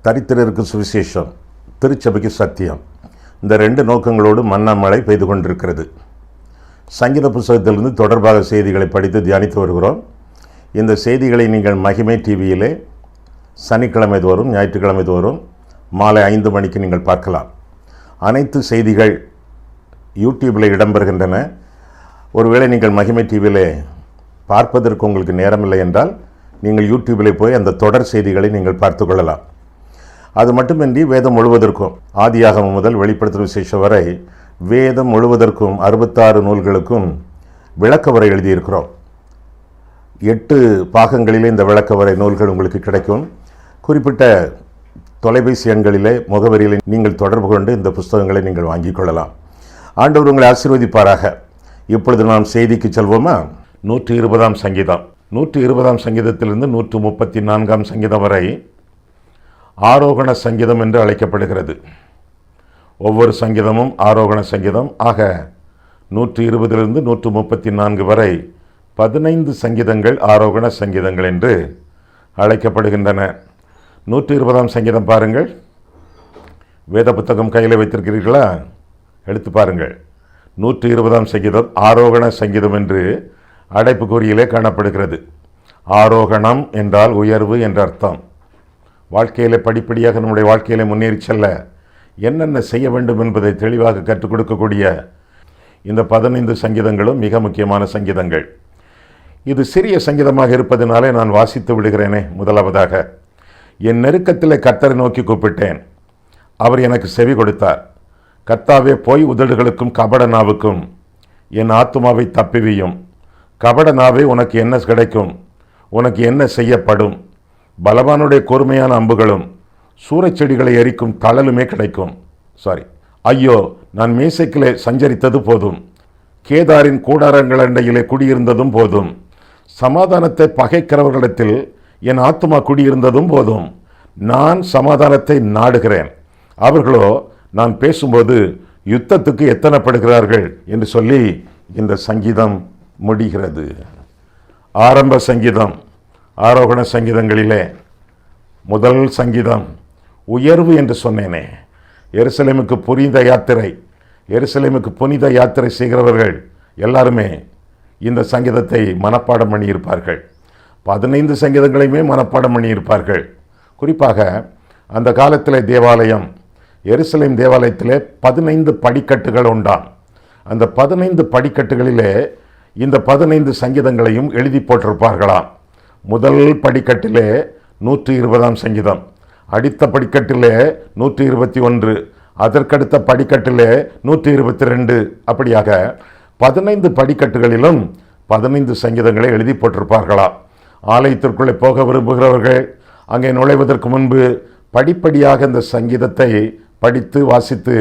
தரித்திரருக்கு சுவிசேஷம், திருச்சபைக்கு சத்தியம், இந்த 2 நோக்கங்களோடு மன்னா மழை பெய்து கொண்டிருக்கிறது. சங்கீத புஸ்தகத்திலிருந்து தொடர்பாக செய்திகளை படித்து தியானித்து வருகிறோம். இந்த செய்திகளை நீங்கள் மகிமை டிவியிலே சனிக்கிழமை தோறும் ஞாயிற்றுக்கிழமை தோறும் மாலை 5 மணிக்கு நீங்கள் பார்க்கலாம். அனைத்து செய்திகள் யூடியூப்பில் இடம்பெறுகின்றன. ஒருவேளை நீங்கள் மகிமை டிவியிலே பார்ப்பதற்கு உங்களுக்கு நேரமில்லை என்றால் நீங்கள் யூடியூப்பில் போய் அந்த தொடர் செய்திகளை நீங்கள் பார்த்து கொள்ளலாம். அது மட்டுமின்றி வேதம் முழுவதற்கும், ஆதியாகமம் முதல் வெளிப்படுத்தும் விசேஷம் வரை வேதம் முழுவதற்கும் 66 நூல்களுக்கும் விளக்கவரை எழுதியிருக்கிறோம். 8 பாகங்களிலே இந்த விளக்கவரை நூல்கள் உங்களுக்கு கிடைக்கும். குறிப்பிட்ட தொலைபேசி எண்களிலே முகவரியிலே நீங்கள் தொடர்பு கொண்டு இந்த புஸ்தகங்களை நீங்கள் வாங்கிக் கொள்ளலாம். ஆண்டவர் உங்களை ஆசீர்வதிப்பாராக. இப்பொழுது நாம் செய்திக்கு செல்வோமா? 120ஆம் சங்கீதம். 120ஆம் சங்கீதத்திலிருந்து 134ஆம் சங்கீதம் வரை ஆரோகண சங்கீதம் என்று அழைக்கப்படுகிறது. ஒவ்வொரு சங்கீதமும் ஆரோகண சங்கீதம். ஆக 120லிருந்து 134 வரை 15 சங்கீதங்கள் ஆரோகண சங்கீதங்கள் என்று அழைக்கப்படுகின்றன. 120ஆம் சங்கீதம் பாருங்கள். வேத புத்தகம் கையில் வைத்திருக்கிறீர்களா? எடுத்து பாருங்கள். 120ஆம் சங்கீதம் ஆரோகண சங்கீதம் என்று அடைப்புக்குறியிலே காணப்படுகிறது. ஆரோகணம் என்றால் உயர்வு என்ற அர்த்தம். வாழ்க்கையிலே படிப்படியாக நம்முடைய வாழ்க்கையிலே முன்னேறி செல்ல என்னென்ன செய்ய வேண்டும் என்பதை தெளிவாக கற்றுக் கொடுக்கக்கூடிய இந்த 15 சங்கீதங்களும் மிக முக்கியமான சங்கீதங்கள். இது சிறிய சங்கீதமாக இருப்பதனாலே நான் வாசித்து விடுகிறேனே. முதலாவதாக, என் நெருக்கத்திலே கர்த்தரை நோக்கி கூப்பிட்டேன், அவர் எனக்கு செவி கொடுத்தார். கர்த்தாவே, பொய் உதடுகளுக்கும் கபட நாவுக்கும் என் ஆத்துமாவை தப்பிவியும். கபட நாவே, உனக்கு என்ன கிடைக்கும்? உனக்கு என்ன செய்யப்படும்? பலவானுடைய கூர்மையான அம்புகளும் சூறைச்செடிகளை எரிக்கும் தழலுமே கிடைக்கும். ஐயோ, நான் மேசைக்கிலே சஞ்சரித்தது போதும், கேதாரின் கூடாரங்கள் அண்டையிலே குடியிருந்ததும் போதும், சமாதானத்தை பகைக்கிறவர்களிடத்தில் என் ஆத்துமா குடியிருந்ததும் போதும். நான் சமாதானத்தை நாடுகிறேன், அவர்களோ நான் பேசும்போது யுத்தத்துக்கு எத்தனைப்படுகிறார்கள் என்று சொல்லி இந்த சங்கீதம் முடிகிறது. ஆரம்ப சங்கீதம், ஆரோகண சங்கீதங்களிலே முதல் சங்கீதம் உயர்வு என்று சொன்னேனே. எருசலேமுக்கு புனித யாத்திரை செய்கிறவர்கள் எல்லாருமே இந்த சங்கீதத்தை மனப்பாடம் பண்ணியிருப்பார்கள். 15 சங்கீதங்களையுமே மனப்பாடம் பண்ணியிருப்பார்கள். குறிப்பாக அந்த காலத்திலே தேவாலயம், எருசலேம் தேவாலயத்திலே 15 படிக்கட்டுகள் உண்டாம். அந்த 15 படிக்கட்டுகளிலே இந்த 15 சங்கீதங்களையும் எழுதி போட்டிருப்பார்களாம். முதல் படிக்கட்டிலே 120ஆம் சங்கீதம், அடுத்த படிக்கட்டிலே 121, அதற்கடுத்த படிக்கட்டிலே 122, அப்படியாக 15 படிக்கட்டுகளிலும் 15 சங்கீதங்களை எழுதி போட்டிருப்பார்களாம். ஆலயத்திற்குள்ளே போக விரும்புகிறவர்கள் அங்கே நுழைவதற்கு முன்பு படிப்படியாக இந்த சங்கீதத்தை படித்து வாசித்து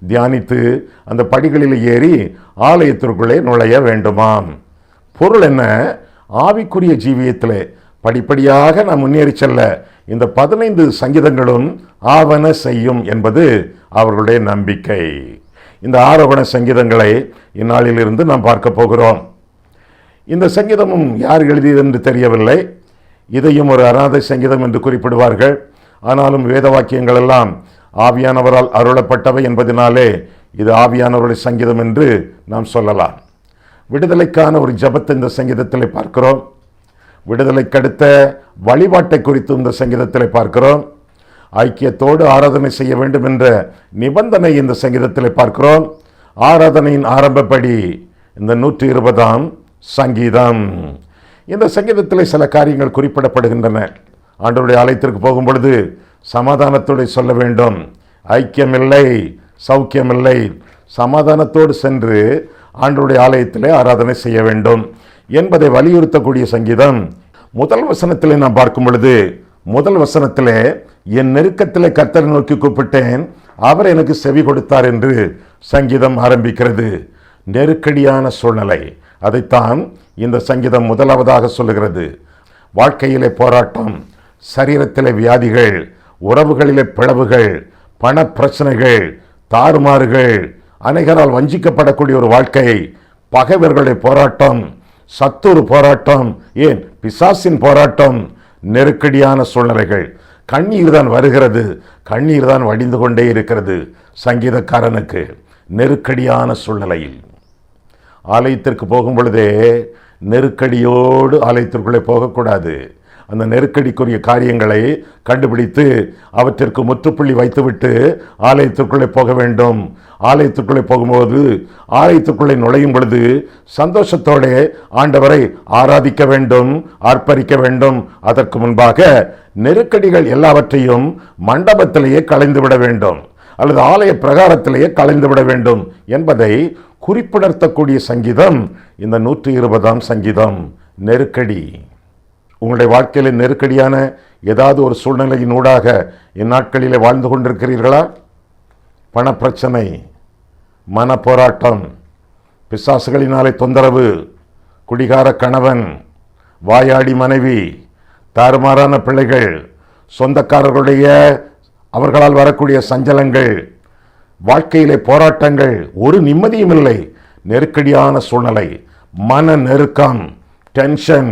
தியானித்து அந்த படிகளில் ஏறி ஆலயத்திற்குள்ளே நுழைய வேண்டுமாம். பொருள் என்ன? ஆவிக்குரிய ஜீவியத்திலே படிப்படியாக நாம் முன்னேறி செல்ல இந்த 15 சங்கீதங்களும் ஆவன செய்யும் என்பது அவர்களுடைய நம்பிக்கை. இந்த ஆரோகண சங்கீதங்களை இந்நாளிலிருந்து நாம் பார்க்க போகிறோம். இந்த சங்கீதமும் யார் எழுதியது என்று தெரியவில்லை. இதையும் ஒரு அநாதை சங்கீதம் என்று குறிப்பிடுவார்கள். ஆனாலும் வேத வாக்கியங்கள் எல்லாம் ஆவியானவரால் அருளப்பட்டவை என்பதனாலே இது ஆவியானவருடைய சங்கீதம் என்று நாம் சொல்லலாம். விடுதலைக்கான ஒரு ஜபத்தை இந்த சங்கீதத்தில் பார்க்கிறோம். விடுதலைக்கடுத்த வழிபாட்டை குறித்து இந்த சங்கீதத்தில் பார்க்கிறோம். ஐக்கியத்தோடு ஆராதனை செய்ய வேண்டும் என்ற நிபந்தனை இந்த சங்கீதத்தில் பார்க்கிறோம். ஆராதனையின் ஆரம்பப்படி இந்த 120ஆம் சங்கீதம். இந்த சங்கீதத்தில் சில காரியங்கள் குறிப்பிடப்படுகின்றன. ஆண்டவருடைய ஆலயத்திற்கு போகும் பொழுது சமாதானத்தோடு சொல்ல வேண்டும். ஐக்கியமில்லை, சௌக்கியமில்லை, சமாதானத்தோடு சென்று ஆண்டவருடைய ஆலயத்திலே ஆராதனை செய்ய வேண்டும் என்பதை வலியுறுத்தக்கூடிய சங்கீதம். முதல் வசனத்திலே நாம் பார்க்கும் பொழுது, முதல் வசனத்திலே என் நெருக்கத்திலே கர்த்தரை நோக்கி கூப்பிட்டேன், அவர் எனக்கு செவி கொடுத்தார் என்று சங்கீதம் ஆரம்பிக்கிறது. நெருக்கடியான சூழ்நிலை, அதைத்தான் இந்த சங்கீதம் முதலாவதாக சொல்லுகிறது. வாழ்க்கையிலே போராட்டம், சரீரத்திலே வியாதிகள், உறவுகளிலே பிளவுகள், பண பிரச்சனைகள், தாறுமாறுகள், அநேகரால் வஞ்சிக்கப்படக்கூடிய ஒரு வாழ்க்கை, பகைவர்களுடைய போராட்டம், சத்துரு போராட்டம், ஏன் பிசாசின் போராட்டம், நெருக்கடியான சூழ்நிலைகள். கண்ணீர் தான் வருகிறது, கண்ணீர் தான் வடிந்து கொண்டே இருக்கிறது. சங்கீதக்காரனுக்கு நெருக்கடியான சூழ்நிலையில் ஆலயத்திற்கு போகும் பொழுதே நெருக்கடியோடு ஆலயத்திற்குள்ளே போகக்கூடாது. அந்த நெருக்கடிக்குரிய காரியங்களை கண்டுபிடித்து அவற்றிற்கு முற்றுப்புள்ளி வைத்துவிட்டு ஆலயத்திற்குள்ளே போக வேண்டும். ஆலயத்திற்குள்ளே போகும்போது ஆலயத்திற்குள்ளே நுழையும் பொழுது சந்தோஷத்தோட ஆண்டவரை ஆராதிக்க வேண்டும், ஆர்ப்பரிக்க வேண்டும். அதற்கு முன்பாக நெருக்கடிகள் எல்லாவற்றையும் மண்டபத்திலேயே கலைந்துவிட வேண்டும் அல்லது ஆலய பிரகாரத்திலேயே கலைந்துவிட வேண்டும் என்பதை குறிப்பிடக்கூடிய சங்கீதம் இந்த 120ஆம் சங்கீதம். நெருக்கடி. உங்களுடைய வாழ்க்கையில் நெருக்கடியான ஏதாவது ஒரு சூழ்நிலையின் ஊடாக இந்நாட்களிலே வாழ்ந்து கொண்டிருக்கிறீர்களா? பணப்பிரச்சனை, மன போராட்டம், பிசாசுகளினாலே தொந்தரவு, குடிகார கணவன், வாயாடி மனைவி, தாறுமாறான பிள்ளைகள், சொந்தக்காரர்களுடைய அவர்களால் வரக்கூடிய சஞ்சலங்கள், வாழ்க்கையிலே போராட்டங்கள், ஒரு நிம்மதியும் இல்லை. நெருக்கடியான சூழ்நிலை, மன நெருக்கம், டென்ஷன்,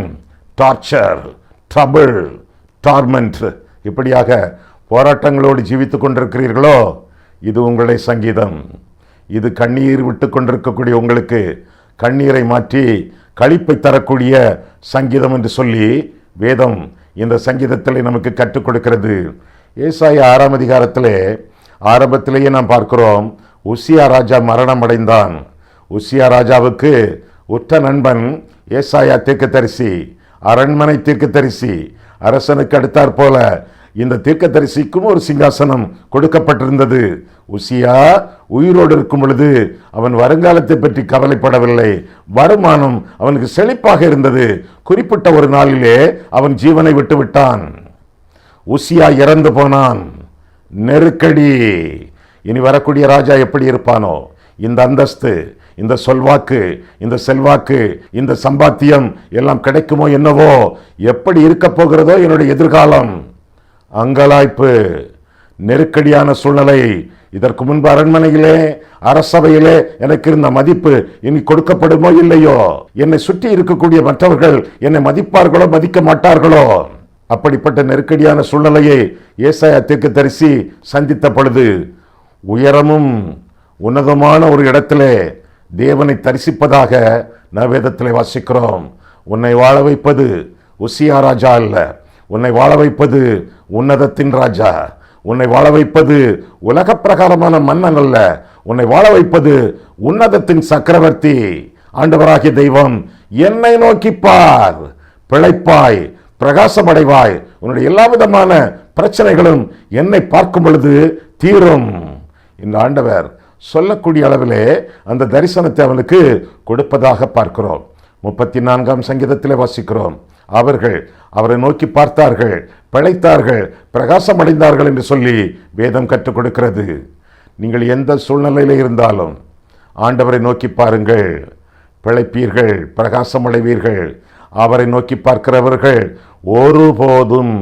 டார்ச்சர், ட்ரபிள், டார்மெண்ட், இப்படியாக போராட்டங்களோடு ஜீவித்துக் கொண்டிருக்கிறீர்களோ? இது உங்களுடைய சங்கீதம். இது கண்ணீர் விட்டு கொண்டிருக்கக்கூடிய உங்களுக்கு கண்ணீரை மாற்றி களிப்பை தரக்கூடிய சங்கீதம் என்று சொல்லி வேதம் இந்த சங்கீதத்தில் நமக்கு கற்றுக் கொடுக்கிறது. ஏசாயா 6ஆம் அதிகாரத்திலே ஆரம்பத்திலேயே நாம் பார்க்கிறோம், உசியா ராஜா மரணம் அடைந்தான். உசியா ராஜாவுக்கு உற்ற நண்பன் ஏசாயா தீர்க்கதரிசி, அரண்மனை தீர்க்கதரிசி. அரசனுக்கு அடுத்தாற் போல இந்த தீர்க்கதரிசிக்கும் ஒரு சிங்காசனம் கொடுக்கப்பட்டிருந்தது. உசியா உயிரோடு இருக்கும் பொழுது அவன் வருங்காலத்தை பற்றி கவலைப்படவில்லை. வருமானம் அவனுக்கு செழிப்பாக இருந்தது. குறிப்பிட்ட ஒரு நாளிலே அவன் ஜீவனை விட்டு விட்டான். உசியா இறந்து போனான். நெருக்கடி. இனி வரக்கூடிய ராஜா எப்படி இருப்பானோ? இந்த அந்தஸ்து, இந்த சொல்வாக்கு, இந்த செல்வாக்கு, இந்த சம்பாத்தியம் எல்லாம் கிடைக்குமோ என்னவோ? எப்படி இருக்க போகிறதோ என்னுடைய எதிர்காலம்? அங்கலாய்ப்பு, நெருக்கடியான சூழ்நிலை. இதற்கு முன்பு அரண்மனையிலே, அரசவையிலே எனக்கு இருந்த மதிப்பு இனி கொடுக்கப்படுமோ இல்லையோ? என்னை சுற்றி இருக்கக்கூடிய மற்றவர்கள் என்னை மதிப்பார்களோ மதிக்க மாட்டார்களோ? அப்படிப்பட்ட நெருக்கடியான சூழ்நிலையை ஏசாயா தீர்க்கதரிசி சந்தித்த பொழுது உயரமும் உன்னதமான ஒரு இடத்திலே தேவனை தரிசிப்பதாக வேதத்திலே வாசிக்கிறோம். உன்னை வாழ வைப்பது உசியா ராஜா அல்ல, உன்னை வாழ வைப்பது உன்னதத்தின் ராஜா. உன்னை வாழ வைப்பது உலக பிரகாரமான மன்னன் அல்ல, உன்னை வாழ வைப்பது உன்னதத்தின் சக்கரவர்த்தி, ஆண்டவராகிய தெய்வம். என்னை நோக்கி பார், பிழைப்பாய், பிரகாசமடைவாய். உன்னுடைய எல்லா விதமான பிரச்சனைகளும் என்னை பார்க்கும் பொழுது தீரும். இந்த ஆண்டவர் சொல்லக்கூடிய அளவிலே அந்த தரிசனத்தை அவனுக்கு கொடுப்பதாக பார்க்கிறோம். 34ஆம் சங்கீதத்திலே வாசிக்கிறோம், அவர்கள் அவரை நோக்கி பார்த்தார்கள், பிழைத்தார்கள், பிரகாசமடைந்தார்கள் என்று சொல்லி வேதம் கற்றுக் கொடுக்கிறது. நீங்கள் எந்த சூழ்நிலையில் இருந்தாலும் ஆண்டவரை நோக்கி பாருங்கள், பிழைப்பீர்கள், பிரகாசமடைவீர்கள். அவரை நோக்கி பார்க்கிறவர்கள் ஒருபோதும்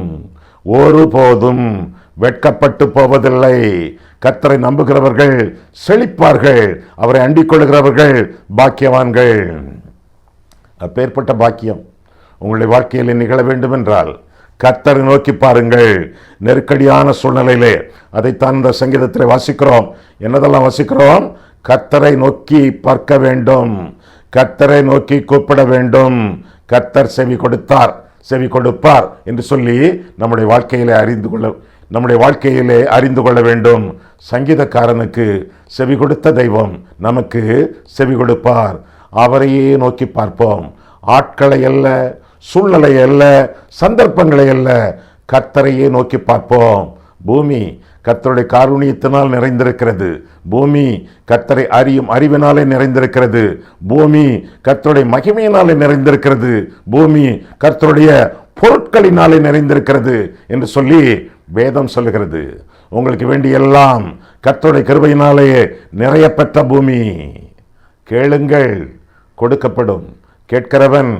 ஒருபோதும் வெட்கப்பட்டு போவதில்லை. கர்த்தரை நம்புகிறவர்கள் செழிப்பார்கள், அவரை அண்டிக் கொள்கிறவர்கள் பாக்கியவான்கள். அப்பேற்பட்ட பாக்கியம் உங்களுடைய வாழ்க்கையில் நிகழ வேண்டும் என்றால் கர்த்தரை நோக்கி பாருங்கள். நெருக்கடியான சூழ்நிலையிலே அதைத்தான் இந்த சங்கீதத்தில் வாசிக்கிறோம். என்னதெல்லாம் வாசிக்கிறோம்? கர்த்தரை நோக்கி பார்க்க வேண்டும், கர்த்தரை நோக்கி கூப்பிட வேண்டும். கர்த்தர் செவி கொடுத்தார், செவி கொடுப்பார் என்று சொல்லி நம்முடைய வாழ்க்கையிலே அறிந்து கொள்ள வேண்டும். சங்கீதக்காரனுக்கு செவி கொடுத்த தெய்வம் நமக்கு செவி கொடுப்பார். அவரையே நோக்கி பார்ப்போம். ஆட்களை அல்ல, சூழ்நிலை அல்ல, சந்தர்ப்பங்களை அல்ல, கர்த்தரையே நோக்கி பார்ப்போம். பூமி கர்த்தருடைய காருண்யத்தினால் நிறைந்திருக்கிறது. பூமி கர்த்தரை அறியும் அறிவினாலே நிறைந்திருக்கிறது. பூமி கர்த்தருடைய மகிமையினாலே நிறைந்திருக்கிறது. பூமி கர்த்தருடைய பொருட்களினாலே நிறைந்திருக்கிறது என்று சொல்லி வேதம் சொல்லுகிறது. உங்களுக்கு வேண்டிய எல்லாம் கர்த்தருடைய கிருபையினாலே நிறைய பெற்ற பூமி. கேளுங்கள், கொடுக்கப்படும். கேட்கிறவன்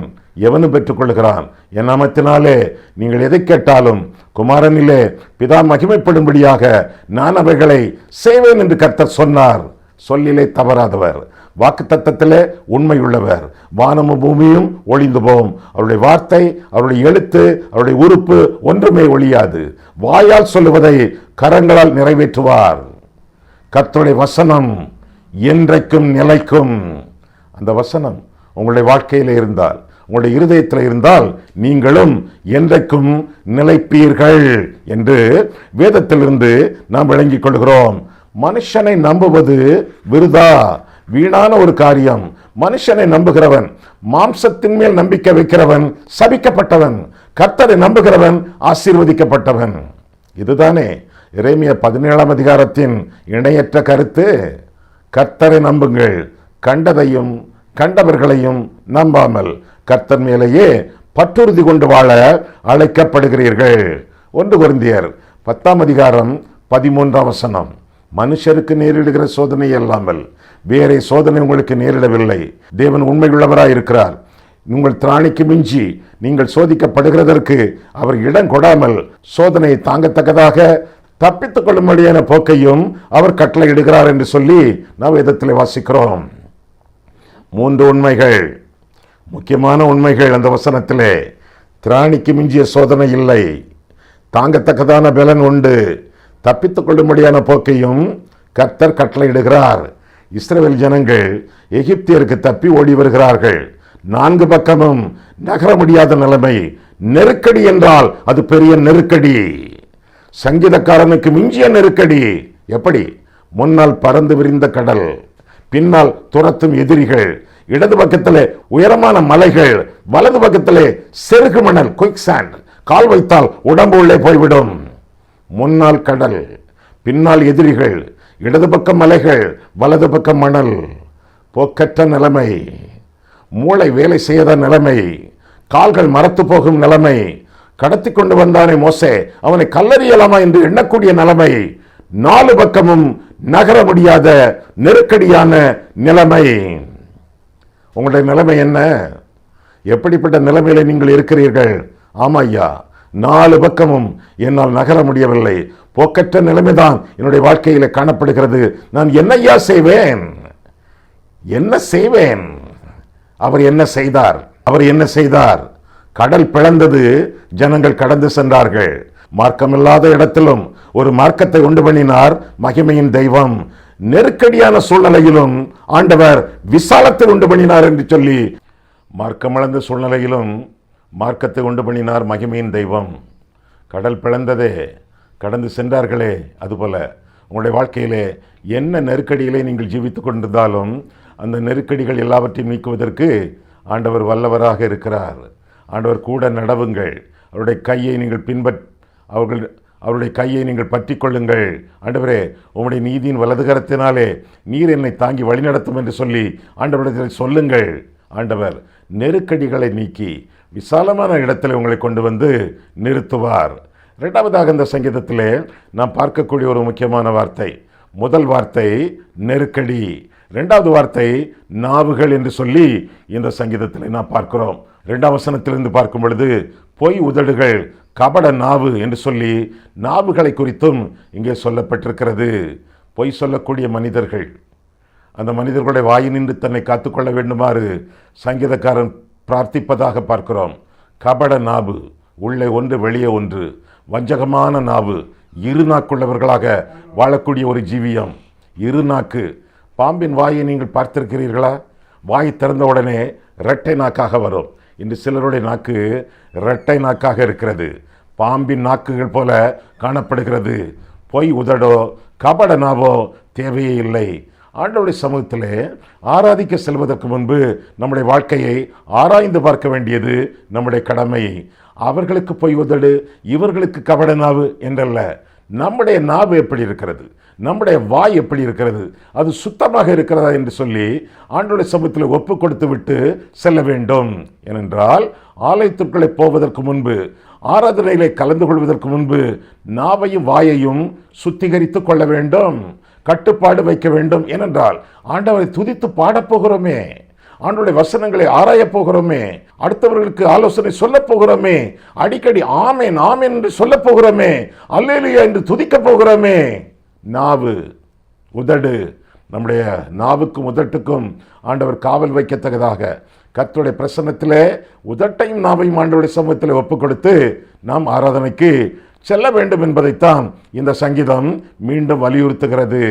எவனும் பெற்றுக்கொள்கிறான். என் நாமத்தினாலே நீங்கள் எதை கேட்டாலும் குமாரனிலே பிதா மகிமைப்படும்படியாக நான் அவைகளை செய்வேன் என்று கர்த்தர் சொன்னார். சொல்லிலே தவறாதவர், வாக்குத்தத்தத்திலே உண்மையுள்ளவர். வானமும் பூமியும் ஒளிந்து போகும், அவருடைய வார்த்தை, அவருடைய எழுத்து, அவருடைய உறுப்பு ஒன்றுமே ஒழியாது. வாயால் சொல்லுவதை கரங்களால் நிறைவேற்றுவார். கர்த்தருடைய வசனம் என்றைக்கும் நிலைக்கும். அந்த வசனம் உங்களுடைய வாழ்க்கையில் இருந்தால், உங்களுடைய இருதயத்தில் இருந்தால், நீங்களும் என்றைக்கும் நிலைப்பீர்கள் என்று வேதத்திலிருந்து நாம் விளங்கிக் கொள்கிறோம். மனுஷனை நம்புவது விருதா, வீணான ஒரு காரியம். மனுஷனை நம்புகிறவன், மாம்சத்தின் மேல் நம்பிக்கை வைக்கிறவன் சபிக்கப்பட்டவன், கர்த்தரை நம்புகிறவன் ஆசீர்வதிக்கப்பட்டவன். இதுதானே எரேமியா 17ஆம் அதிகாரத்தின் இணையற்ற கருத்து. கர்த்தரை நம்புங்கள், கண்டதையும் கண்டவர்களையும் நம்பாமல் கர்த்தர் மேலேயே பற்றுறுதி கொண்டு வாழ அழைக்கப்படுகிறீர்கள். 1 கொரிந்தியர் 10ஆம் அதிகாரம் 13ஆம் வசனம். மனுஷருக்கு நேரிடுகிற சோதனை அல்லாமல் வேறே சோதனை உங்களுக்கு நேரிடவில்லை. தேவன் உண்மையுள்ளவராய் இருக்கிறார். உங்கள் திராணிக்கு மிஞ்சி நீங்கள் சோதிக்கப்படுகிறதற்கு அவர் இடம் கொடாமல் சோதனையை தாங்கத்தக்கதாக தப்பித்துக் கொள்ளும்படியான போக்கையும் அவர் கட்டளையிடுகிறார் என்று சொல்லி நாம் வேதத்தில் வாசிக்கிறோம். 3 உண்மைகள், முக்கியமான உண்மைகள் அந்த வசனத்திலே. திராணிக்கு மிஞ்சிய சோதனை இல்லை, தாங்கத்தக்கதான பலன் உண்டு, தப்பித்துக் கொள்ளும்படியான போக்கையும் கர்த்தர் கட்டளையிடுகிறார். இஸ்ரவேல் ஜனங்கள் எகிப்தியருக்கு தப்பி ஓடி வருகிறார்கள். 4 பக்கமும் நகர முடியாத நிலைமை. நெருக்கடி என்றால் அது பெரிய நெருக்கடி, சங்கீதக்காரனுக்கு மிஞ்சிய நெருக்கடி. எப்படி? முன்னால் பறந்து விரிந்த கடல், பின்னால் துரத்தும் எதிரிகள், இடது பக்கத்திலே உயரமான மலைகள், வலது பக்கத்திலே செருகு மணல், குயிக் சாண்ட், கால் வைத்தால் உடம்பு உள்ளே போய்விடும். முன்னால் கடல், பின்னால் எதிரிகள், இடது பக்கம் மலைகள், வலது பக்கம் மணல். போக்கற்ற நிலைமை, மூளை வேலை செய்யாத நிலைமை, கால்கள் மரத்து போகும் நிலைமை. கடத்தி கொண்டு வந்தானே மோசே, அவனை கல்லறியலாமா என்று எண்ணக்கூடிய நிலைமை. 4 பக்கமும் நகர முடியாத நெருக்கடியான நிலைமை. உங்களுடைய நிலைமை என்ன? எப்படிப்பட்ட நிலைமையில நீங்கள் இருக்கிறீர்கள்? ஆமா ஐயா, 4 பக்கமும் என்னால் நகர முடியவில்லை, போக்கற்ற நிலைமைதான் என்னுடைய வாழ்க்கையில காணப்படுகிறது. நான் என்னையா செய்வேன்? என்ன செய்வேன்? அவர் என்ன செய்தார்? அவர் என்ன செய்தார்? கடல் பிளந்தது, ஜனங்கள் கடந்து சென்றார்கள். மார்க்கமில்லாத இடத்திலும் ஒரு மார்க்கத்தை உண்டு பண்ணினார் மகிமையின் தெய்வம். நெருக்கடியான சூழ்நிலையிலும் ஆண்டவர் விசாலத்தை உண்டு பண்ணினார் என்று சொல்லி, மார்க்கமிழந்த சூழ்நிலையிலும் மார்க்கத்தை உண்டு பண்ணினார் மகிமையின் தெய்வம். கடல் பிளந்ததே, கடந்து சென்றார்களே. அதுபோல உங்களுடைய வாழ்க்கையிலே என்ன நெருக்கடிகளை நீங்கள் ஜீவித்துக் கொண்டிருந்தாலும் அந்த நெருக்கடிகள் எல்லாவற்றையும் நீக்குவதற்கு ஆண்டவர் வல்லவராக இருக்கிறார். ஆண்டவர் கூட நடவுங்கள், அவருடைய கையை நீங்கள் அவருடைய கையை நீங்கள் பற்றி கொள்ளுங்கள். ஆண்டவரே, உம்முடைய நீதியின் வலதுகரத்தினாலே நீர் என்னை தாங்கி வழிநடத்தும் என்று சொல்லி ஆண்டவரிடத்தில் சொல்லுங்கள். ஆண்டவர் நெருக்கடிகளை நீக்கி விசாலமான இடத்தில் உங்களை கொண்டு வந்து நிறுத்துவார். 2வதாக இந்த சங்கீதத்திலே நாம் பார்க்கக்கூடிய ஒரு முக்கியமான வார்த்தை. முதல் வார்த்தை நெருக்கடி, 2வது வார்த்தை நாவுகள் என்று சொல்லி இந்த சங்கீதத்தில் நாம் பார்க்கிறோம். 2ஆம் வசனத்திலிருந்து பார்க்கும் பொழுது பொய் உதடுகள், கபட நாவு என்று சொல்லி நாவுகளை குறித்தும் இங்கே சொல்லப்பட்டிருக்கிறது. பொய் சொல்லக்கூடிய மனிதர்கள், அந்த மனிதர்களுடைய வாயினின்று தன்னை காத்துக்கொள்ள வேண்டுமாறு சங்கீதக்காரன் பிரார்த்திப்பதாக பார்க்கிறோம். கபட நாவு, உள்ளே ஒன்று வெளியே ஒன்று, வஞ்சகமான நாவு, இருநாக்குள்ளவர்களாக வாழக்கூடிய ஒரு ஜீவியம். இருநாக்கு. பாம்பின் வாயை நீங்கள் பார்த்திருக்கிறீர்களா? வாய் திறந்த உடனே இரட்டை நாக்காக வரும். இன்று சிலருடைய நாக்கு இரட்டை நாக்காக இருக்கிறது, பாம்பின் நாக்குகள் போல காணப்படுகிறது. பொய் உதடோ கபட நாவோ தேவையே இல்லை. ஆண்டவருடைய சமூகத்திலே ஆராதிக்க செல்வதற்கு முன்பு நம்முடைய வாழ்க்கையை ஆராய்ந்து பார்க்க வேண்டியது நம்முடைய கடமை. அவர்களுக்கு பொய் உதடு, இவர்களுக்கு கபட நாவு என்றல்ல. நம்முடைய நாவு எப்படி இருக்கிறது, நம்முடைய வாய் எப்படி இருக்கிறது, அது சுத்தமாக இருக்கிறதா என்று சொல்லி ஆண்டவருடைய சமூகத்தில் ஒப்பு கொடுத்து விட்டு செல்ல வேண்டும். ஏனென்றால் ஆலயத்திற்குள்ளே போவதற்கு முன்பு, ஆராதனையிலே கலந்து கொள்வதற்கு முன்பு நாவையும் வாயையும் சுத்திகரித்து கொள்ள வேண்டும், கட்டுப்பாடு வைக்க வேண்டும். ஏனென்றால் ஆண்டவரை துதித்து பாடப்போகிறோமே, ஆண்டவருடைய வசனங்களை ஆராயப் போகிறோமே, அடுத்தவர்களுக்கு ஆலோசனை சொல்ல போகிறோமே, அடிக்கடி ஆமேன் ஆமேன் என்று சொல்ல போகிறோமே, அல்லேலூயா என்று துதிக்க போகிறோமே. நாவு, உதடு நம்முடைய நாவுக்கும் உதட்டுக்கும் ஆண்டவர் காவல் வைக்கத்தக்கதாக கர்த்தருடைய பிரசன்னத்திலே உதட்டையும் நாவையும் ஆண்டவருடைய சமூகத்தில் ஒப்புக் கொடுத்து நாம் ஆராதனைக்கு செல்ல வேண்டும் என்பதைத்தான் இந்த சங்கீதம் மீண்டும் வலியுறுத்துகிறது.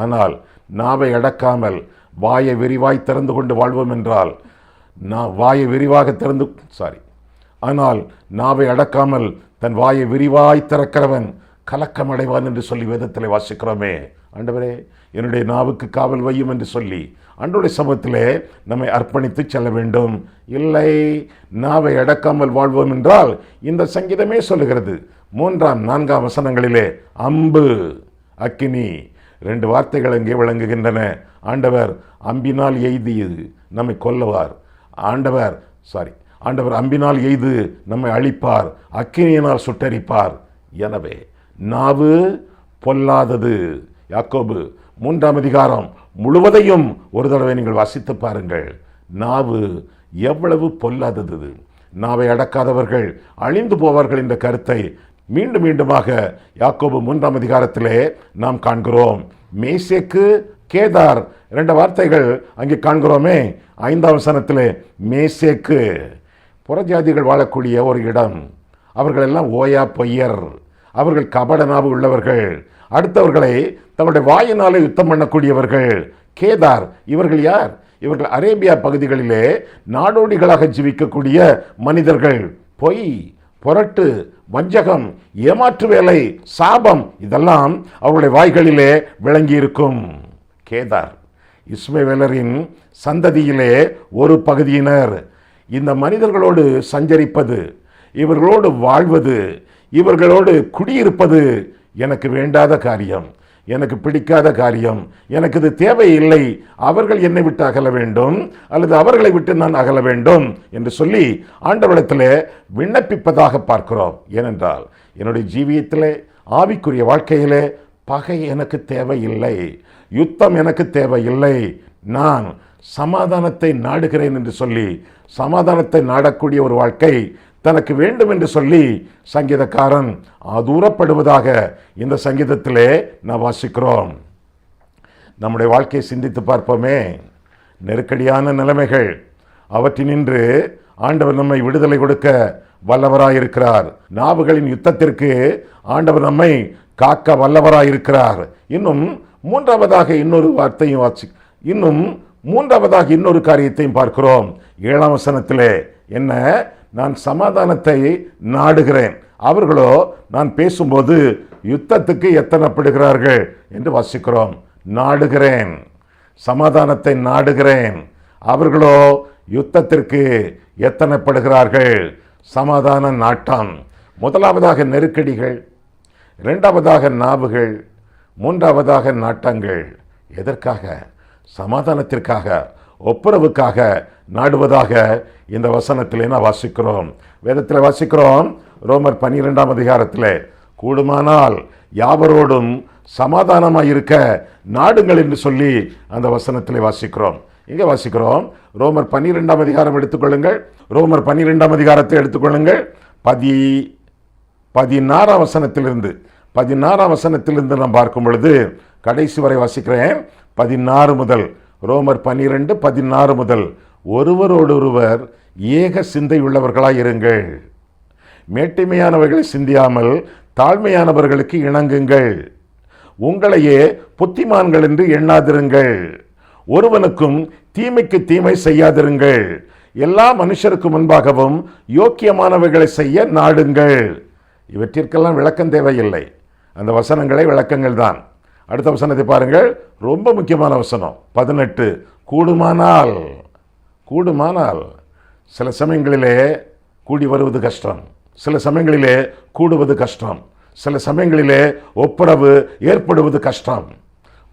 ஆனால் நாவை அடக்காமல் வாயை விரிவாய் திறந்து கொண்டு வாழ்வோம் என்றால் வாயை விரிவாக திறந்து ஆனால் நாவை அடக்காமல் தன் வாயை விரிவாய் திறக்கிறவன் கலக்கம் அடைவான் என்று சொல்லி வேதத்தில் வாசிக்கிறோமே. ஆண்டவரே, என்னுடைய நாவுக்கு காவல் வையும் என்று சொல்லி ஆண்டவருடைய சமூகத்திலே நம்மை அர்ப்பணித்து செல்ல வேண்டும். இல்லை, நாவை அடக்காமல் வாழ்வோம் என்றால் இந்த சங்கீதமே சொல்லுகிறது. 3, 4 வசனங்களிலே அம்பு, அக்கினி 2 வார்த்தைகள் அங்கே விளங்குகின்றன. ஆண்டவர் அம்பினால் எய்து நம்மை கொல்லுவார். ஆண்டவர் அம்பினால் எய்து நம்மை அழிப்பார், அக்கினியினால் சுட்டரிப்பார். எனவே நாவு பொல்லாதது. யாக்கோபு 3 அதிகாரம் முழுவதையும் ஒரு தடவை நீங்கள் வாசித்து பாருங்கள். நாவு எவ்வளவு பொல்லாதது. நாவை அடக்காதவர்கள் அழிந்து போவார்கள் என்ற கருத்தை மீண்டும் மீண்டுமாக யாக்கோபு 3 அதிகாரத்திலே நாம் காண்கிறோம். மேசேக்கு, கேதார் 2 வார்த்தைகள் அங்கே காண்கிறோமே. 5 வசனத்திலே மேசேக்கு புறஜாதிகள் வாழக்கூடிய ஒரு இடம். அவர்கள் எல்லாம் ஓயா பொய்யர், அவர்கள் கபட நாவு உள்ளவர்கள், அடுத்தவர்களை தங்களுடைய வாயினாலே யுத்தம் பண்ணக்கூடியவர்கள். கேதார், இவர்கள் யார்? இவர்கள் அரேபியா பகுதிகளிலே நாடோடிகளாக ஜீவிக்கக்கூடிய மனிதர்கள். பொய், புரட்டு, வஞ்சகம், ஏமாற்று வேலை, சாபம் இதெல்லாம் அவருடைய வாய்களிலே விளங்கி இருக்கும். கேதார் இஸ்மவேலரின் சந்ததியிலே ஒரு பகுதியினர். இந்த மனிதர்களோடு சஞ்சரிப்பது, இவர்களோடு வாழ்வது, இவர்களோடு குடியிருப்பது எனக்கு வேண்டாத காரியம், எனக்கு பிடிக்காத காரியம், எனக்கு இது தேவையில்லை. அவர்கள் என்னை விட்டு அகல வேண்டும் அல்லது அவர்களை விட்டு நான் அகல வேண்டும் என்று சொல்லி ஆண்டவரிடத்திலே விண்ணப்பிப்பதாக பார்க்கிறோம். ஏனென்றால் என்னுடைய ஜீவியத்திலே, ஆவிக்குரிய வாழ்க்கையிலே பகை எனக்கு தேவையில்லை, யுத்தம் எனக்கு தேவையில்லை. நான் சமாதானத்தை நாடுகிறேன் என்று சொல்லி சமாதானத்தை நாடக்கூடிய ஒரு வாழ்க்கை தனக்கு வேண்டும் என்று சொல்லி சங்கீதக்காரன் அதூரப்படுவதாக இந்த சங்கீதத்திலே நாம் வாசிக்கிறோம். நம்முடைய வாழ்க்கையை சிந்தித்து பார்ப்போமே. நெருக்கடியான நிலைமைகள், அவற்றினின்று ஆண்டவர் நம்மை விடுதலை கொடுக்க வல்லவராயிருக்கிறார். நாவுகளின் யுத்தத்திற்கு ஆண்டவர் நம்மை காக்க வல்லவராயிருக்கிறார். இன்னும் மூன்றாவதாக இன்னொரு காரியத்தையும் பார்க்கிறோம். 7ஆம் வசனத்திலே என்ன? நான் சமாதானத்தை நாடுகிறேன், அவர்களோ நான் பேசும்போது யுத்தத்துக்கு எத்தனப்படுகிறார்கள் என்று வாசிக்கிறோம். நாடுகிறேன், சமாதானத்தை நாடுகிறேன், அவர்களோ யுத்தத்திற்கு எத்தனப்படுகிறார்கள். சமாதான நாட்டம். முதலாவதாக நெருக்கடிகள், 2வதாக நாவுகள், 3வதாக நாட்டங்கள். எதற்காக? சமாதானத்திற்காக, ஒப்புரவுக்காக நாடுவதாக இந்த வசனத்திலே நான் வாசிக்கிறோம். வேதத்தில் வாசிக்கிறோம். ரோமர் 12ஆம் அதிகாரத்திலே கூடுமானால் யாவரோடும் சமாதானமாய் இருக்க நாடுங்கள் என்று சொல்லி அந்த வசனத்திலே வாசிக்கிறோம். இங்கே வாசிக்கிறோம். ரோமர் 12ஆம் அதிகாரம் எடுத்துக்கொள்ளுங்கள். ரோமர் 12ஆம் அதிகாரத்தை எடுத்துக்கொள்ளுங்கள். 16ஆம் வசனத்திலிருந்து நாம் பார்க்கும் பொழுது கடைசி வரை வாசிக்கிறேன். 16 முதல், ரோமர் 12:16 முதல். ஒருவரோடொருவர் ஏக சிந்தை உள்ளவர்களாய் இருங்கள், மேட்டிமையானவர்களை சிந்தியாமல் தாழ்மையானவர்களுக்கு இணங்குங்கள், உங்களையே புத்திமான்கள் என்று எண்ணாதிருங்கள், ஒருவனுக்கும் தீமைக்கு தீமை செய்யாதிருங்கள், எல்லா மனுஷருக்கு முன்பாகவும் யோக்கியமானவர்களை செய்ய நாடுங்கள். இவற்றிற்கெல்லாம் விளக்கம் தேவையில்லை, அந்த வசனங்களே விளக்கங்கள் தான். அடுத்த வசனத்தை பாருங்கள். ரொம்ப முக்கியமான வசனம் 18. கூடுமானால் சில சமயங்களிலே கூடி வருவது கஷ்டம், சில சமயங்களிலே கூடுவது கஷ்டம், சில சமயங்களிலே ஒப்புரவு ஏற்படுவது கஷ்டம்.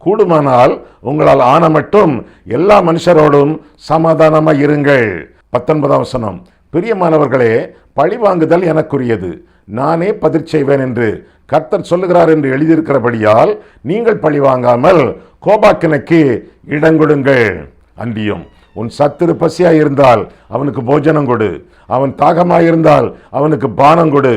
கூடுமானால் உங்களால் ஆன மட்டும் எல்லா மனுஷரோடும் சமாதானமாய் இருங்கள். 19ஆம் வசனம். பிரியமானவர்களே, பழிவாங்குதல் எனக்குரியது, நானே பதில் செய்வேன் என்று கர்த்தர் சொல்லுகிறார் என்று எழுதியிருக்கிறபடியால் நீங்கள் பழிவாங்காமல் கோபாக்கினைக்கு இடங்கொடுங்கள். அன்றியும் உன் சத்துரு பசியாயிருந்தால் அவனுக்கு போஜனம் கொடு, அவன் தாகமாயிருந்தால் அவனுக்கு பானம் கொடு.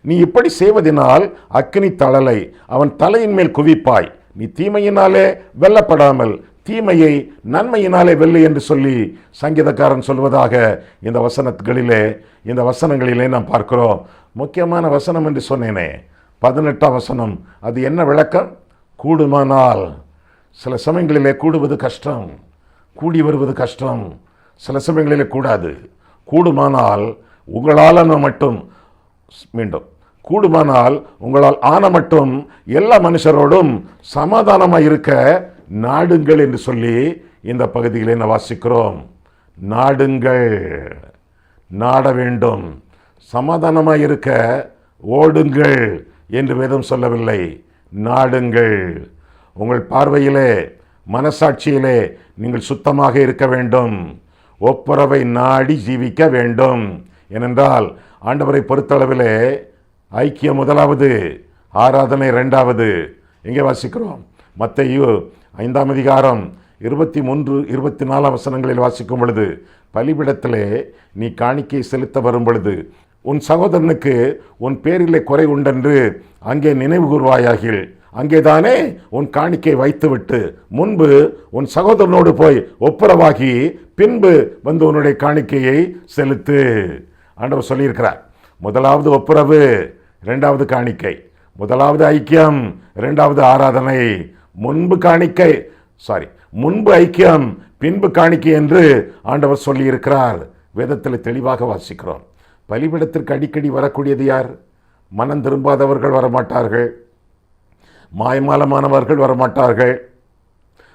நீ இப்படி செய்வதனால் அக்கினி தழலை அவன் தலையின் மேல் குவிப்பாய். நீ தீமையினாலே வெல்லப்படாமல் தீமையை நன்மையினாலே வெல்லு என்று சொல்லி சங்கீதக்காரன் சொல்வதாக இந்த வசனங்களிலே நாம் பார்க்கிறோம். முக்கியமான வசனம் என்று சொன்னேனே, 18ஆம் வசனம். அது என்ன விளக்கம்? கூடுமானால். சில சமயங்களிலே கூடுவது கஷ்டம், கூடி வருவது கஷ்டம், சில சமயங்களிலே கூடாது. கூடுமானால் உங்களால் மட்டும், மீண்டும், கூடுமானால் உங்களால் ஆன மட்டும் எல்லா மனுஷரோடும் சமாதானமாக இருக்க நாடுங்கள் என்று சொல்லி இந்த பகுதியில் என்ன வாசிக்கிறோம்? நாடுங்கள், நாட வேண்டும். சமாதானமாக இருக்க ஓடுங்கள் என்று வேதம் சொல்லவில்லை, நாடுங்கள். உங்கள் பார்வையிலே, மனசாட்சியிலே நீங்கள் சுத்தமாக இருக்க வேண்டும். ஒப்புரவை நாடி ஜீவிக்க வேண்டும். ஏனென்றால் ஆண்டவரை பொறுத்தளவிலே ஐக்கியம் முதலாவது, ஆராதனை இரண்டாவது. எங்கே வாசிக்கிறோம்? மத்தேயு 5ஆம் அதிகாரம் 23, 24 வசனங்களில் வாசிக்கும் பொழுது, பலிபீடத்திலே நீ காணிக்கை செலுத்த வரும் பொழுது உன் சகோதரனுக்கு உன் பேரிலே குறை உண்டென்று அங்கே நினைவு கூர்வாயாகில். அங்கேதானே உன் காணிக்கை வைத்துவிட்டு முன்பு உன் சகோதரனோடு போய் ஒப்புரவாகி பின்பு வந்து உன்னுடைய காணிக்கையை செலுத்து. ஆண்டவர் சொல்லியிருக்கிறார். முதலாவது ஒப்புரவு, இரண்டாவது காணிக்கை. முதலாவது ஐக்கியம், இரண்டாவது ஆராதனை. முன்பு ஐக்கியம், பின்பு காணிக்கை என்று ஆண்டவர் சொல்லியிருக்கிறார். வேதத்தில் தெளிவாக வாசிக்கிறோம். பலிபீடத்திற்கு அடிக்கடி வரக்கூடியது யார்? மனம் திரும்பாதவர்கள் வரமாட்டார்கள், மாய்மாலமானவர்கள் வரமாட்டார்கள்,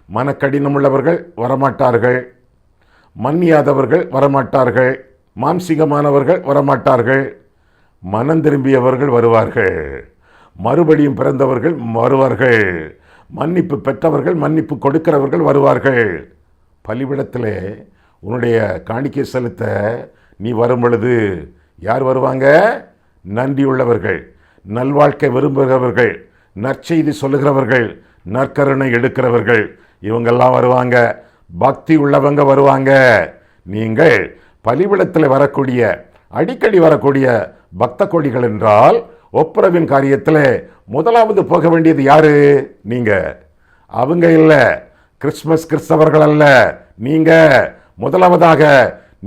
மனக்கடினம் உள்ளவர்கள் வரமாட்டார்கள், மன்னியாதவர்கள் வரமாட்டார்கள், மாம்சிகமானவர்கள் வரமாட்டார்கள். மனம் திரும்பியவர்கள் வருவார்கள், மறுபடியும் பிறந்தவர்கள் வருவார்கள், மன்னிப்பு பெற்றவர்கள், மன்னிப்பு கொடுக்கிறவர்கள் வருவார்கள். பலிபீடத்திலே உன்னுடைய காணிக்கை செலுத்த நீ வரும் பொழுது யார் வருவாங்க? நன்றியுள்ளவர்கள், நல்வாழ்க்கை விரும்புகிறவர்கள், நற்செய்தி சொல்லுகிறவர்கள், நற்கருணை எடுக்கிறவர்கள், இவங்கெல்லாம் வருவாங்க. பக்தி உள்ளவங்க வருவாங்க. நீங்கள் பலிபீடத்தில் வரக்கூடிய, அடிக்கடி வரக்கூடிய பக்த கோடிகள் என்றால், ஒப்புரவின் காரியத்தில் முதலாவது போக வேண்டியது யாரு? நீங்க. அவங்க இல்லை, கிறிஸ்தவர்கள் அல்ல. நீங்க முதலாவதாக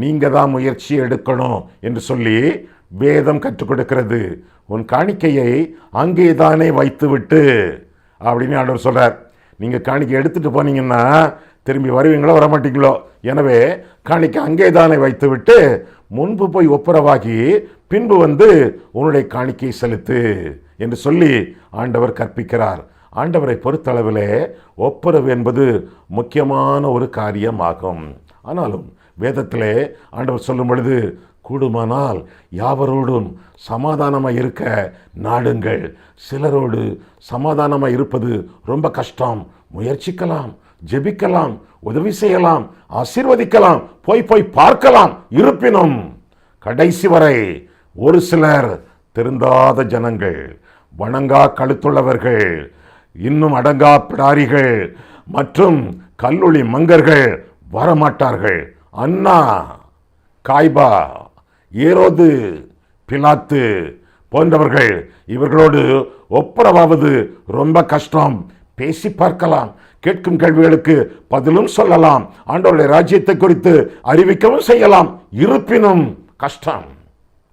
நீங்க தான் முயற்சி எடுக்கணும் என்று சொல்லி வேதம் கற்றுக் கொடுக்கிறது. உன் காணிக்கையை அங்கே தானே வைத்து விட்டு அப்படின்னு ஆண்டவர் சொல்றார். நீங்க காணிக்கை எடுத்துட்டு போனீங்கன்னா திரும்பி வருவீங்களோ வரமாட்டீங்களோ? எனவே காணிக்கை அங்கே தானே வைத்து விட்டு முன்பு போய் ஒப்புரவாகி பின்பு வந்து உன்னுடைய காணிக்கை செலுத்து என்று சொல்லி ஆண்டவர் கற்பிக்கிறார். ஆண்டவரை பொறுத்தளவிலே ஒப்புரவு என்பது முக்கியமான ஒரு காரியமாகும். ஆனாலும் வேதத்திலே ஆண்டவர் சொல்லும் பொழுது, கூடுமானால் யாவரோடும் சமாதானமாக இருக்க நாடுங்கள். சிலரோடு சமாதானமாக இருப்பது ரொம்ப கஷ்டம். முயற்சிக்கலாம், ஜெபிக்கலாம், உதவி செய்யலாம், ஆசீர்வதிக்கலாம், போய் பார்க்கலாம். இருப்பினும் கடைசி வரை ஒரு சிலர் திருந்தாத ஜனங்கள், வணங்கா கழுத்துள்ளவர்கள், இன்னும் அடங்கா பிடாரிகள் மற்றும் கல்லொளி மங்கர்கள் வரமாட்டார்கள். அன்னா, காய்பா, ஏரோது, பிலாத்து போன்றவர்கள் இவர்களோடு ஒப்புரவாவது ரொம்ப கஷ்டம். பேசி பார்க்கலாம், கேட்கும் கேள்விகளுக்கு பதிலும் சொல்லலாம், ஆண்டவருடைய ராஜ்யத்தை குறித்து அறிவிக்கவும் செய்யலாம். இருப்பினும் கஷ்டம்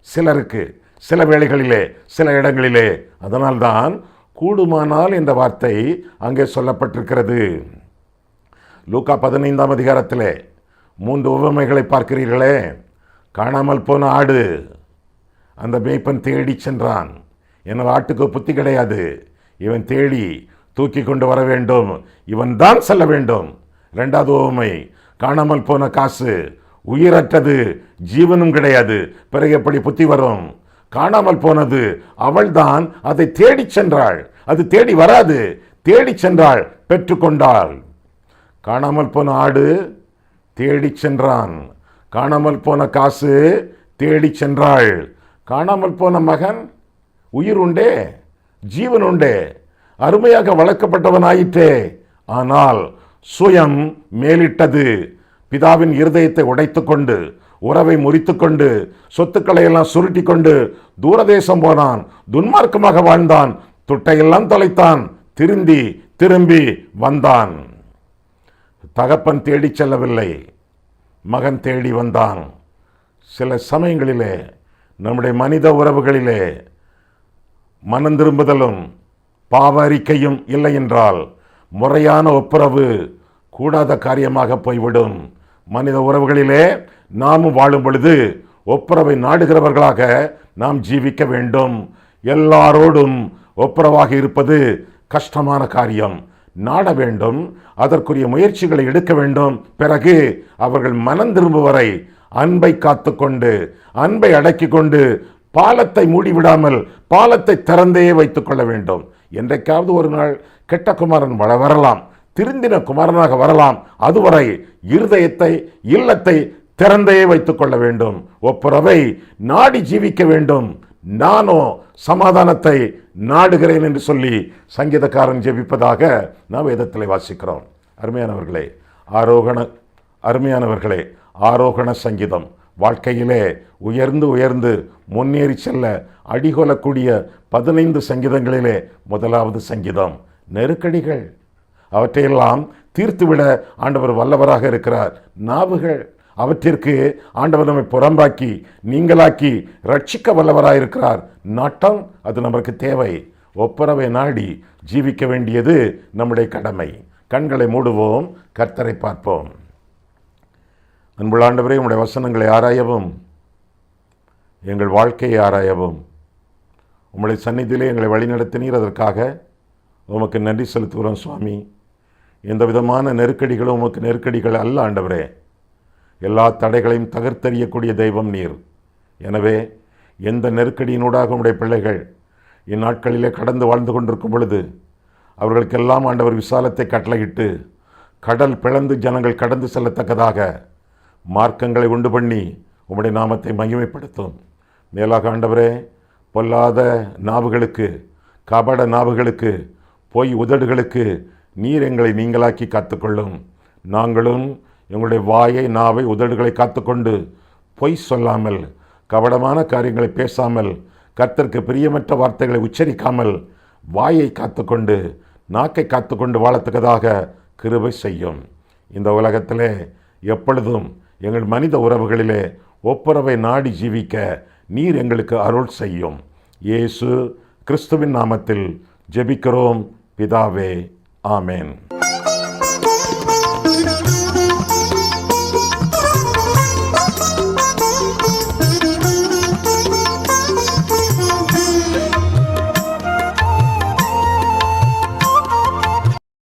சிலருக்கு, சில வேளைகளிலே, சில இடங்களிலே. அதனால்தான் கூடுமானால் என்ற வார்த்தை அங்கே சொல்லப்பட்டிருக்கிறது. லூக்கா 15ஆம் அதிகாரத்திலே 3 உவமைகளை பார்க்கிறீர்களே. காணாமல் போன ஆடு, அந்த மேய்ப்பன் தேடி சென்றான். என்னால் ஆட்டுக்கு புத்தி கிடையாது, இவன் தேடி தூக்கி கொண்டு வர வேண்டும், இவன் தான் செல்ல வேண்டும். 2வது உவமை, காணாமல் போன காசு, உயிரற்றது, ஜீவனும் கிடையாது, பிறகு எப்படி புத்தி வரும்? காணாமல் போனது, அவள் தான் அதை தேடி சென்றாள். அது தேடி வராது, தேடி சென்றாள், பெற்றுக்கொண்டாள். காணாமல் போன ஆடு தேடி சென்றான், காணாமல் போன காசு தேடி சென்றாள். காணாமல் போன மகன், உயிர் உண்டே, ஜீவன் உண்டே, அருமையாக வளர்க்கப்பட்டவன் ஆயிற்றே. ஆனால் சுயம் மேலிட்டது. பிதாவின் இருதயத்தை உடைத்து கொண்டு, உறவை முறித்து கொண்டு, சொத்துக்களை எல்லாம் சுருட்டி கொண்டு தூரதேசம் போனான், துன்மார்க்கமாக வாழ்ந்தான், துட்டையெல்லாம் தொலைத்தான், திருந்தி திரும்பி வந்தான். தகப்பன் தேடி செல்லவில்லை, மகன் தேடி வந்தான். சில சமயங்களிலே நம்முடைய மனித உறவுகளிலே மனம் திரும்புதலும் பாவ அறிக்கையும் இல்லை என்றால் முறையான ஒப்புரவு கூடாத காரியமாக போய்விடும். மனித உறவுகளிலே நாமும் வாழும் பொழுது ஒப்புரவை நாடுகிறவர்களாக நாம் ஜீவிக்க வேண்டும். எல்லாரோடும் ஒப்புரவாக இருப்பது கஷ்டமான காரியம். நாட வேண்டும், அதற்குரிய முயற்சிகளை எடுக்க வேண்டும். பிறகு அவர்கள் மனம் திரும்புவரை அன்பை காத்துக்கொண்டு, அன்பை அடக்கி கொண்டு, பாலத்தை மூடிவிடாமல் பாலத்தை திறந்தே வைத்துக் கொள்ள வேண்டும். என்றைக்காவது ஒரு நாள் கெட்ட குமாரன் வரலாம், திருந்தின குமாரனாக வரலாம். அதுவரை இருதயத்தை, இல்லத்தை திறந்தே வைத்துக் கொள்ள வேண்டும். ஒப்புரவை நாடி ஜீவிக்க வேண்டும். நானோ சமாதானத்தை நாடுகிறேன் என்று சொல்லி சங்கீதக்காரன் ஜெபிப்பதாக நாம் வேதத்தில் வாசிக்கிறோம். அருமையானவர்களே, ஆரோகண சங்கீதம் வாழ்க்கையிலே உயர்ந்து உயர்ந்து முன்னேறி செல்ல அடிகொள்ளக்கூடிய 15 சங்கீதங்களிலே முதலாவது சங்கீதம். நெருக்கடிகள் அவற்றையெல்லாம் தீர்த்துவிட ஆண்டவர் வல்லவராக இருக்கிறார். நாவுகள், அவற்றிற்கு ஆண்டவர் நம்மை புறம்பாக்கி நீங்களாக்கி ரட்சிக்க வல்லவராயிருக்கிறார். நாட்டம், அது நமக்கு தேவை. ஒப்புரவை நாடி ஜீவிக்க வேண்டியது நம்முடைய கடமை. கண்களை மூடுவோம், கர்த்தரை பார்ப்போம். அன்புள்ள ஆண்டவரே, உம்முடைய வசனங்களை ஆராயவும், எங்கள் வாழ்க்கையை ஆராயவும், உம்முடைய சந்நிதியிலே எங்களை வழிநடத்தினீர். அதற்காக உமக்கு நன்றி செலுத்துகிறோம் சுவாமி. எந்த விதமான நெருக்கடிகளும் உமக்கு நெருக்கடிகள் அல்ல ஆண்டவரே. எல்லா தடைகளையும் தகர்த்தெறியக்கூடிய தெய்வம் நீர். எனவே எந்த நெருக்கடியினூடாக உடைய பிள்ளைகள் இந்நாட்களிலே கடந்து வாழ்ந்து கொண்டிருக்கும் பொழுது அவர்களுக்கெல்லாம் ஆண்டவர் விசாலத்தை கட்டளையிட்டு கடல் பிளந்து ஜனங்கள் கடந்து செல்லத்தக்கதாக மார்க்கங்களை உண்டு பண்ணி உம்முடைய நாமத்தை மகிமைப்படுத்தும். மேலாக ஆண்டவரே, பொல்லாத நாவுகளுக்கு, கபட நாவுகளுக்கு, பொய் உதடுகளுக்கு நீர் எங்களை நீங்களாக்கி காத்துக்கொள்ளும். நாங்களும் எங்களுடைய வாயை, நாவை, உதடுகளை காத்துக்கொண்டு பொய் சொல்லாமல், கபடமான காரியங்களை பேசாமல், கர்த்தருக்கு பிரியமற்ற வார்த்தைகளை உச்சரிக்காமல் வாயை காத்துக்கொண்டு, நாக்கை காத்துக்கொண்டு வாழத்தக்கதாக கிருபை செய்யும். இந்த உலகத்திலே எப்பொழுதும் எங்கள் மனித உறவுகளிலே ஒப்புரவை நாடி ஜீவிக்க நீர் எங்களுக்கு அருள் செய்யும். இயேசு கிறிஸ்துவின் நாமத்தில் ஜெபிக்கிறோம் பிதாவே, ஆமேன்.